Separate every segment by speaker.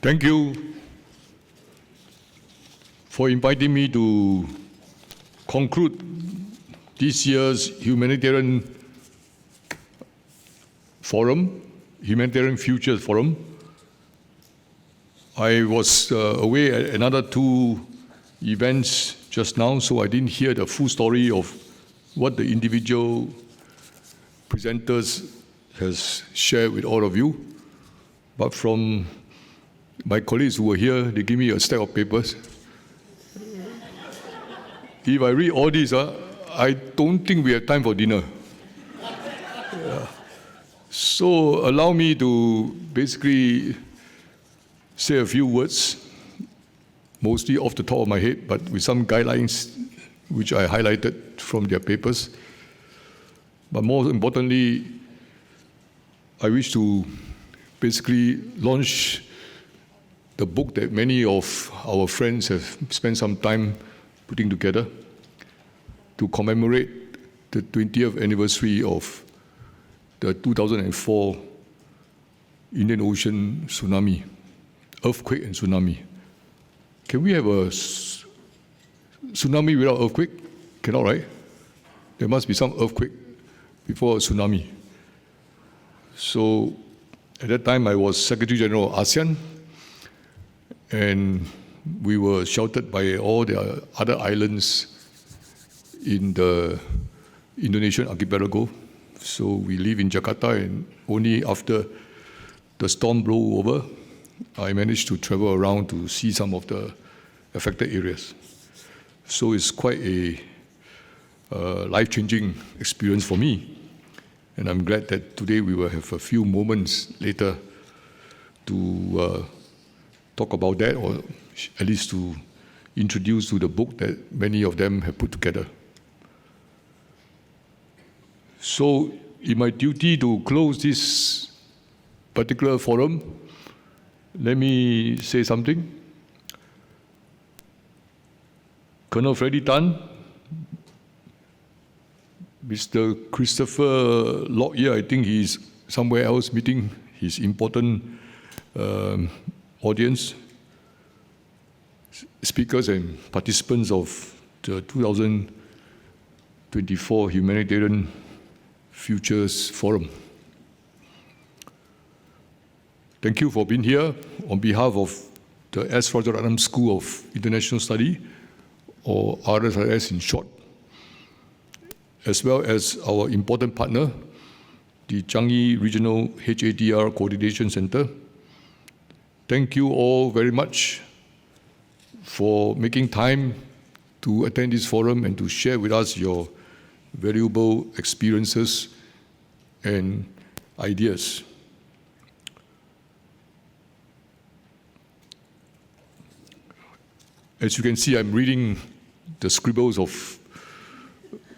Speaker 1: Thank you for inviting me to conclude this year's Humanitarian Forum, Humanitarian Futures Forum. I was away at another two events just now, so I didn't hear the full story of what the individual presenters has shared with all of you. But from my colleagues who were here, they give me a stack of papers. If I read all this, I don't think we have time for dinner. So allow me to basically say a few words, mostly off the top of my head, but with some guidelines which I highlighted from their papers. But more importantly, I wish to basically launch the book that many of our friends have spent some time putting together to commemorate the 20th anniversary of the 2004 Indian Ocean tsunami, earthquake and tsunami. Can we have a tsunami without earthquake? Cannot, right? There must be some earthquake before a tsunami. So at that time, I was Secretary General of ASEAN, and we were sheltered by all the other islands in the Indonesian archipelago. So we live in Jakarta, and only after the storm blew over, I managed to travel around to see some of the affected areas. So it's quite a life-changing experience for me. And I'm glad that today we will have a few moments later to talk about that, or at least to introduce to the book that many of them have put together. So in my duty to close this particular forum, let me say something. Colonel Freddie Tan, Mr. Christopher Lockyer, I think he's somewhere else meeting his important audience, speakers and participants of the 2024 Humanitarian Futures Forum. Thank you for being here on behalf of the S. Rajaratnam School of International Study, or RSIS in short, as well as our important partner, the Changi Regional HADR Coordination Center. Thank you all very much for making time to attend this forum and to share with us your valuable experiences and ideas. As you can see, I'm reading the scribbles of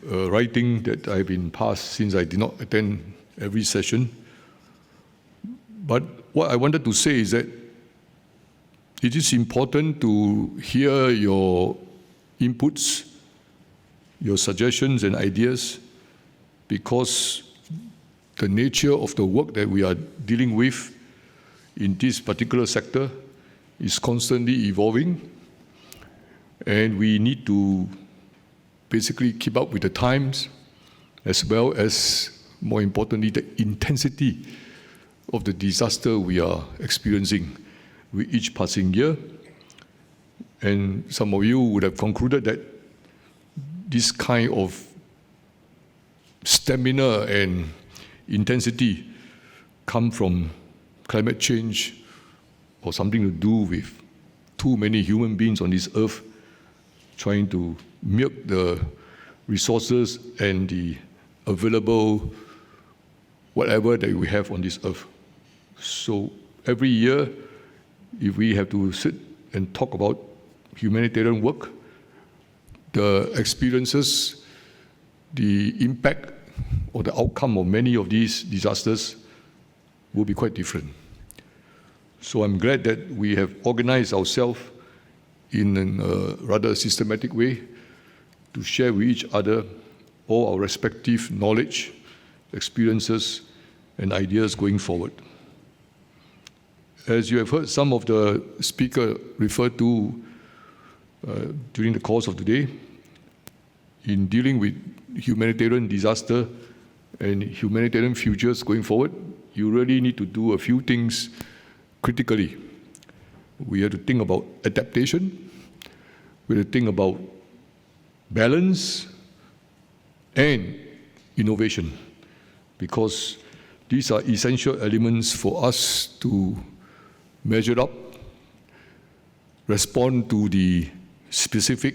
Speaker 1: writing that I've been passed since I did not attend every session. But what I wanted to say is that it is important to hear your inputs, your suggestions and ideas, because the nature of the work that we are dealing with in this particular sector is constantly evolving, and we need to basically keep up with the times, as well as, more importantly, the intensity of the disaster we are experiencing with each passing year. And some of you would have concluded that this kind of stamina and intensity come from climate change or something to do with too many human beings on this earth trying to milk the resources and the available whatever that we have on this earth. So every year, if we have to sit and talk about humanitarian work, the experiences, the impact or the outcome of many of these disasters will be quite different. So I'm glad that we have organized ourselves in a rather systematic way to share with each other all our respective knowledge, experiences, and ideas going forward. as you have heard some of the speaker refer to during the course of the day, in dealing with humanitarian disaster and humanitarian futures going forward, you really need to do a few things critically. We have to think about adaptation, we have to think about balance and innovation, because these are essential elements for us to measure up, respond to the specific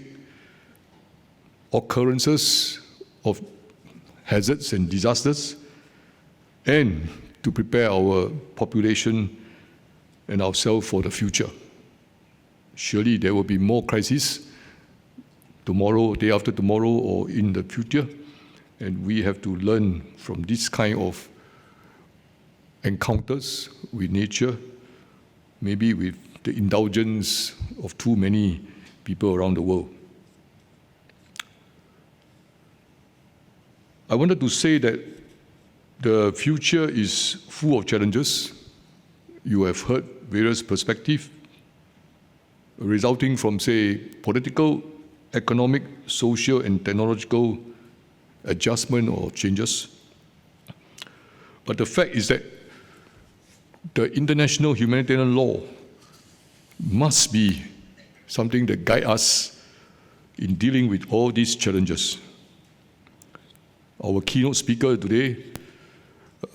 Speaker 1: occurrences of hazards and disasters, and to prepare our population and ourselves for the future. Surely there will be more crises tomorrow, day after tomorrow, or in the future, and we have to learn from this kind of encounters with nature, maybe with the indulgence of too many people around the world. I wanted to say that the future is full of challenges. You have heard various perspectives resulting from, say, political, economic, social, and technological adjustment or changes. But the fact is that the international humanitarian law must be something that guides us in dealing with all these challenges. Our keynote speaker today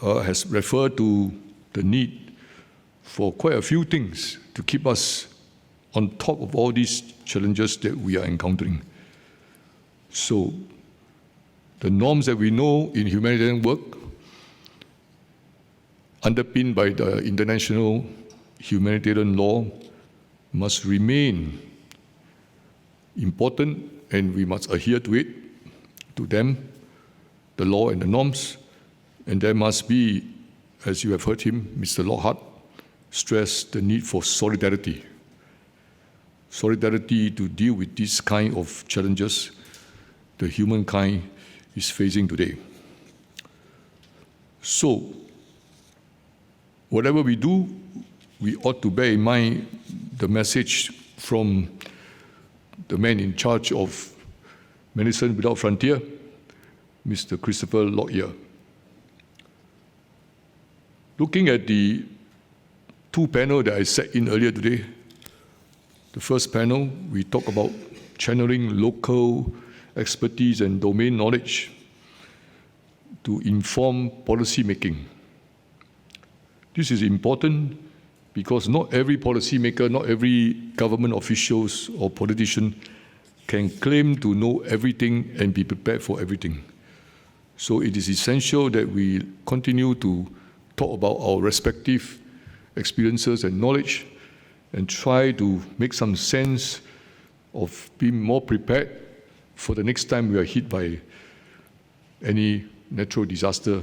Speaker 1: has referred to the need for quite a few things to keep us on top of all these challenges that we are encountering. So, the norms that we know in humanitarian work, underpinned by the international humanitarian law, must remain important, and we must adhere to it, to them, the law and the norms. And there must be, as you have heard him, Mr. Lockhart, stress the need for solidarity. Solidarity to deal with this kind of challenges the humankind is facing today. So, whatever we do, we ought to bear in mind the message from the man in charge of Medicine Without Frontier, Mr. Christopher Lockyer. Looking at the two panels that I sat in earlier today, the first panel, we talk about channeling local expertise and domain knowledge to inform policy making. This is important because not every policymaker, not every government officials or politician can claim to know everything and be prepared for everything. So it is essential that we continue to talk about our respective experiences and knowledge and try to make some sense of being more prepared for the next time we are hit by any natural disaster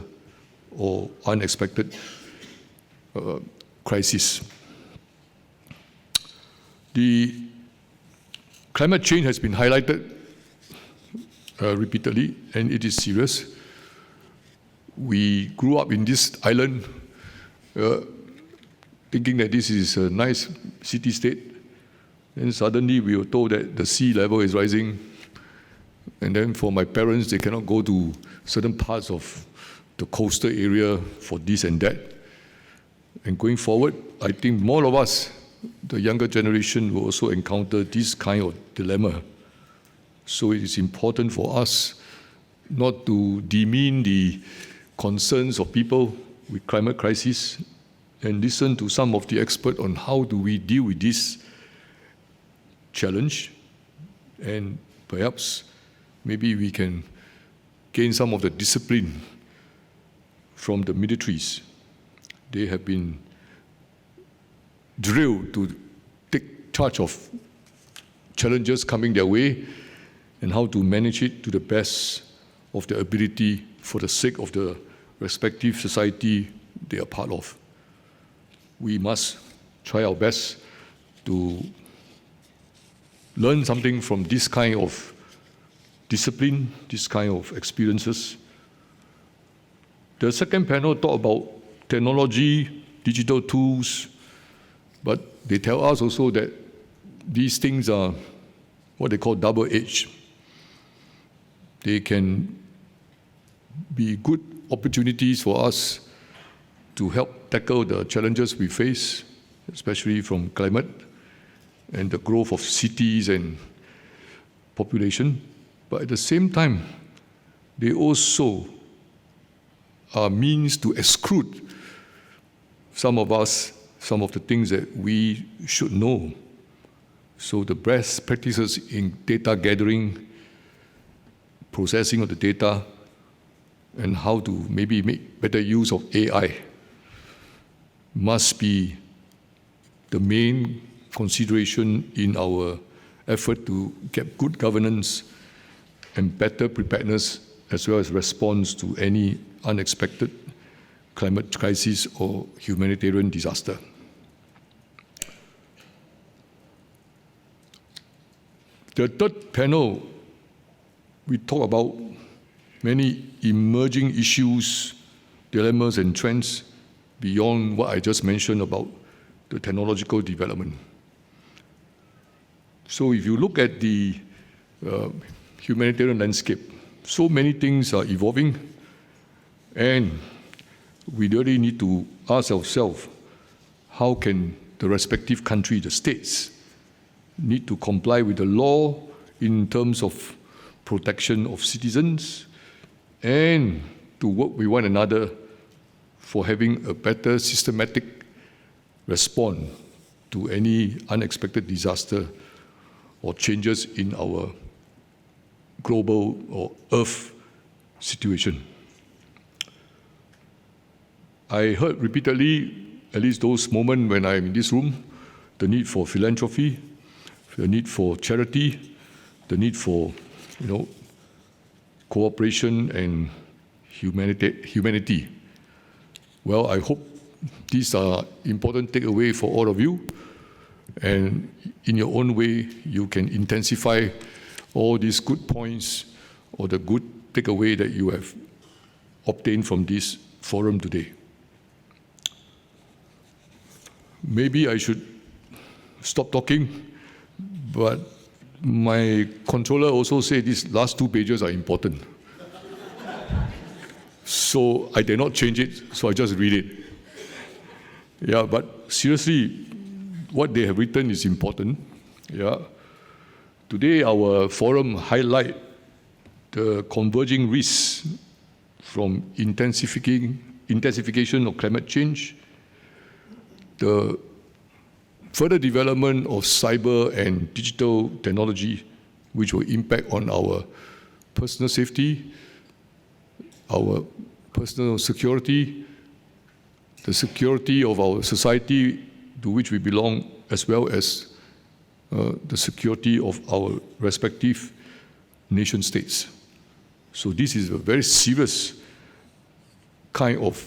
Speaker 1: or unexpected crisis. The climate change has been highlighted repeatedly, and it is serious. We grew up in this island thinking that this is a nice city-state, and suddenly we were told that the sea level is rising, and then for my parents, they cannot go to certain parts of the coastal area for this and that. And going forward, I think more of us, the younger generation, will also encounter this kind of dilemma. So it is important for us not to demean the concerns of people with climate crisis and listen to some of the experts on how do we deal with this challenge, and perhaps maybe we can gain some of the discipline from the militaries. They have been drilled to take charge of challenges coming their way and how to manage it to the best of their ability for the sake of the respective society they are part of. We must try our best to learn something from this kind of discipline, this kind of experiences. The second panel talked about technology, digital tools, But they tell us also that these things are what they call double-edged. They can be good opportunities for us to help tackle the challenges we face, especially from climate and the growth of cities and population. But at the same time, they also are means to exclude some of the things that we should know. So the best practices in data gathering, processing of the data, and how to maybe make better use of AI must be the main consideration in our effort to get good governance and better preparedness, as well as response to any unexpected climate crisis or humanitarian disaster. The third panel, we talk about many emerging issues, dilemmas, and trends beyond what I just mentioned about the technological development. So if you look at the humanitarian landscape, so many things are evolving, and we really need to ask ourselves, how can the respective country, the states, need to comply with the law in terms of protection of citizens and to work with one another for having a better systematic response to any unexpected disaster or changes in our global or Earth situation. I heard repeatedly, at least those moments when I'm in this room, the need for philanthropy, the need for charity, the need for, cooperation and humanity. Well, I hope these are important takeaways for all of you, and in your own way, you can intensify all these good points or the good takeaway that you have obtained from this forum today. Maybe I should stop talking, but my controller also said these last 2 pages are important. So I did not change it, so I just read it. Yeah, but seriously, what they have written is important. Yeah. Today, our forum highlight the converging risks from intensification of climate change, the further development of cyber and digital technology, which will impact on our personal safety, our personal security, the security of our society to which we belong, as well as the security of our respective nation states. So this is a very serious kind of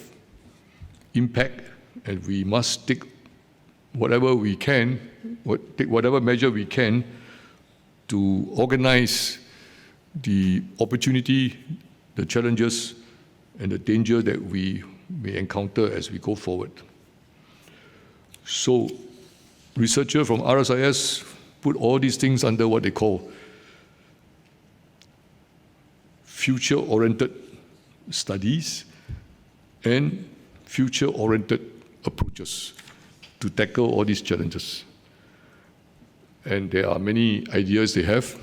Speaker 1: impact, and we must take whatever we can, take whatever measure we can to organize the opportunity, the challenges, and the danger that we may encounter as we go forward. So researchers from RSIS put all these things under what they call future-oriented studies and future-oriented approaches to tackle all these challenges. And there are many ideas they have,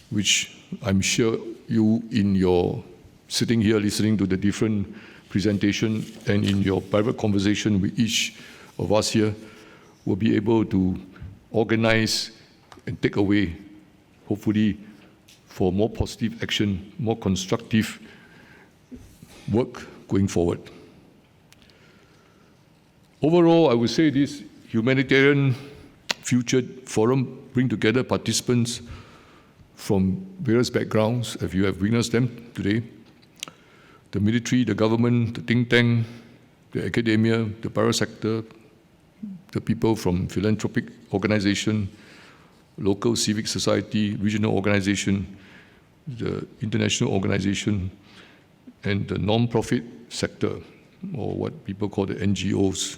Speaker 1: which I'm sure you, in your sitting here listening to the different presentation and in your private conversation with each of us here, will be able to organize and take away, hopefully, for more positive action, more constructive work going forward. Overall, I would say this humanitarian future forum bring together participants from various backgrounds, if you have witnessed them today: the military, the government, the think tank, the academia, the private sector, the people from philanthropic organization, local civic society, regional organization, the international organization, and the non-profit sector, or what people call the NGOs.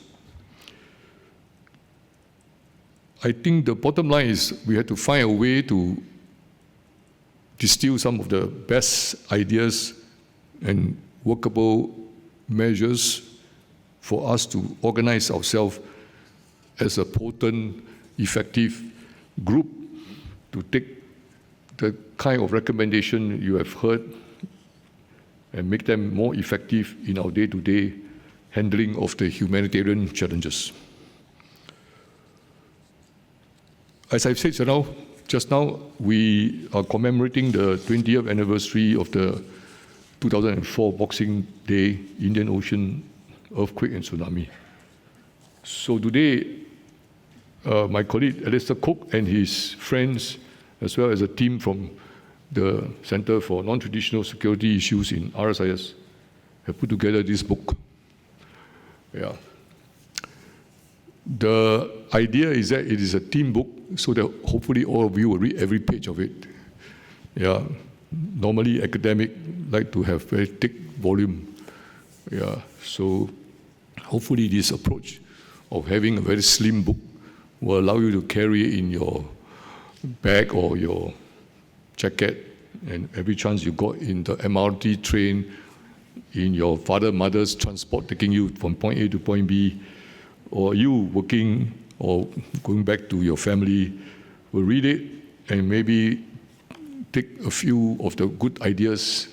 Speaker 1: I think the bottom line is we had to find a way to distill some of the best ideas and workable measures for us to organize ourselves as a potent, effective group to take the kind of recommendation you have heard and make them more effective in our day-to-day handling of the humanitarian challenges. As I've said just now, we are commemorating the 20th anniversary of the 2004 Boxing Day Indian Ocean earthquake and tsunami. So today, my colleague Alistair Cook and his friends, as well as a team from the Center for Non-Traditional Security Issues in RSIS, have put together this book. Yeah. The idea is that it is a team book, so that hopefully all of you will read every page of it. Yeah. Normally, academic like to have very thick volume. Yeah. So hopefully, this approach of having a very slim book will allow you to carry it in your bag or your jacket, and every chance you got in the MRT train, in your father, mother's transport taking you from point A to point B, or you working or going back to your family, will read it and maybe take a few of the good ideas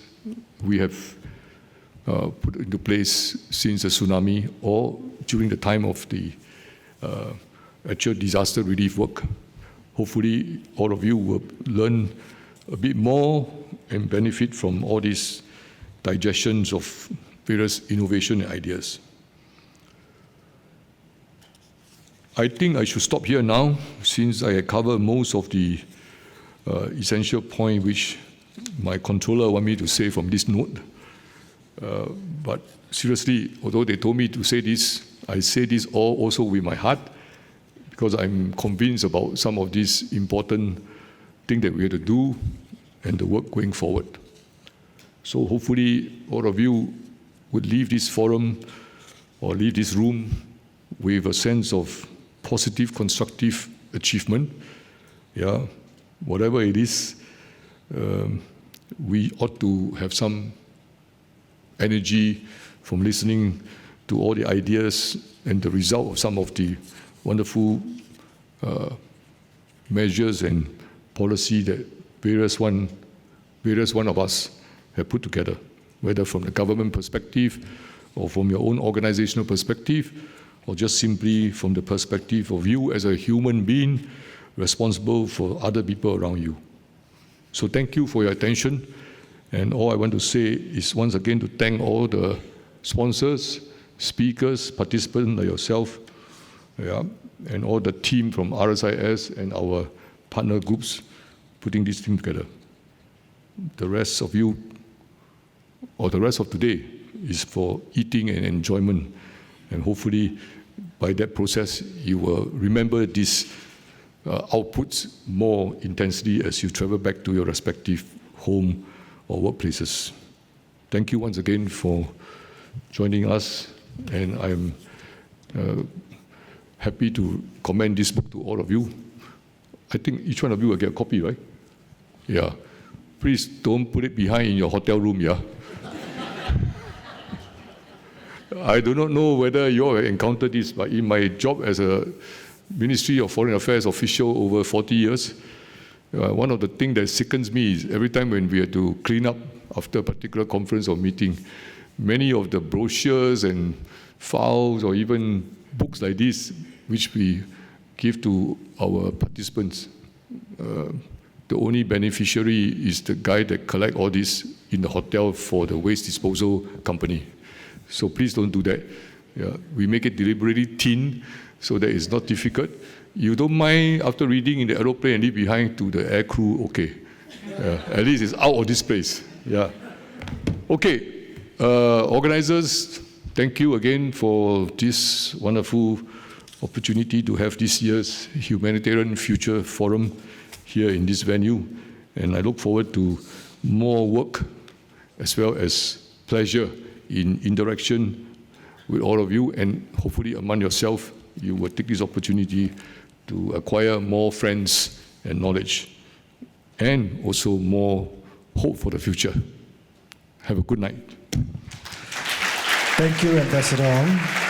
Speaker 1: we have put into place since the tsunami or during the time of the actual disaster relief work. Hopefully, all of you will learn a bit more and benefit from all these digestions of various innovation and ideas. I think I should stop here now, since I covered most of the essential point which my controller wanted me to say from this note. But seriously, although they told me to say this, I say this all also with my heart, because I'm convinced about some of these important things that we have to do and the work going forward. So hopefully all of you would leave this forum or leave this room with a sense of positive, constructive achievement. Yeah, whatever it is, we ought to have some energy from listening to all the ideas and the result of some of the wonderful measures and policy that various one of us have put together, whether from the government perspective or from your own organizational perspective, or just simply from the perspective of you as a human being responsible for other people around you. So thank you for your attention. And all I want to say is once again to thank all the sponsors, speakers, participants like yourself, yeah, and all the team from RSIS and our partner groups putting this thing together. The rest of you, or the rest of today, is for eating and enjoyment. And hopefully, by that process, you will remember these outputs more intensely as you travel back to your respective home or workplaces. Thank you once again for joining us, and I'm happy to commend this book to all of you. I think each one of you will get a copy, right? Yeah. Please don't put it behind in your hotel room, yeah? I do not know whether you all have encountered this, but in my job as a Ministry of Foreign Affairs official over 40 years, one of the things that sickens me is every time when we have to clean up after a particular conference or meeting, many of the brochures and files or even books like this, which we give to our participants, the only beneficiary is the guy that collects all this in the hotel for the waste disposal company. So please don't do that. Yeah, we make it deliberately thin so that it's not difficult. You don't mind after reading in the aeroplane and leave behind to the air crew, okay. At least it's out of this place. Yeah. Okay, organizers, thank you again for this wonderful opportunity to have this year's Humanitarian Future Forum here in this venue. And I look forward to more work as well as pleasure in interaction with all of you, and hopefully among yourself, you will take this opportunity to acquire more friends and knowledge, and also more hope for the future. Have a good night.
Speaker 2: Thank you, Ambassador Ong.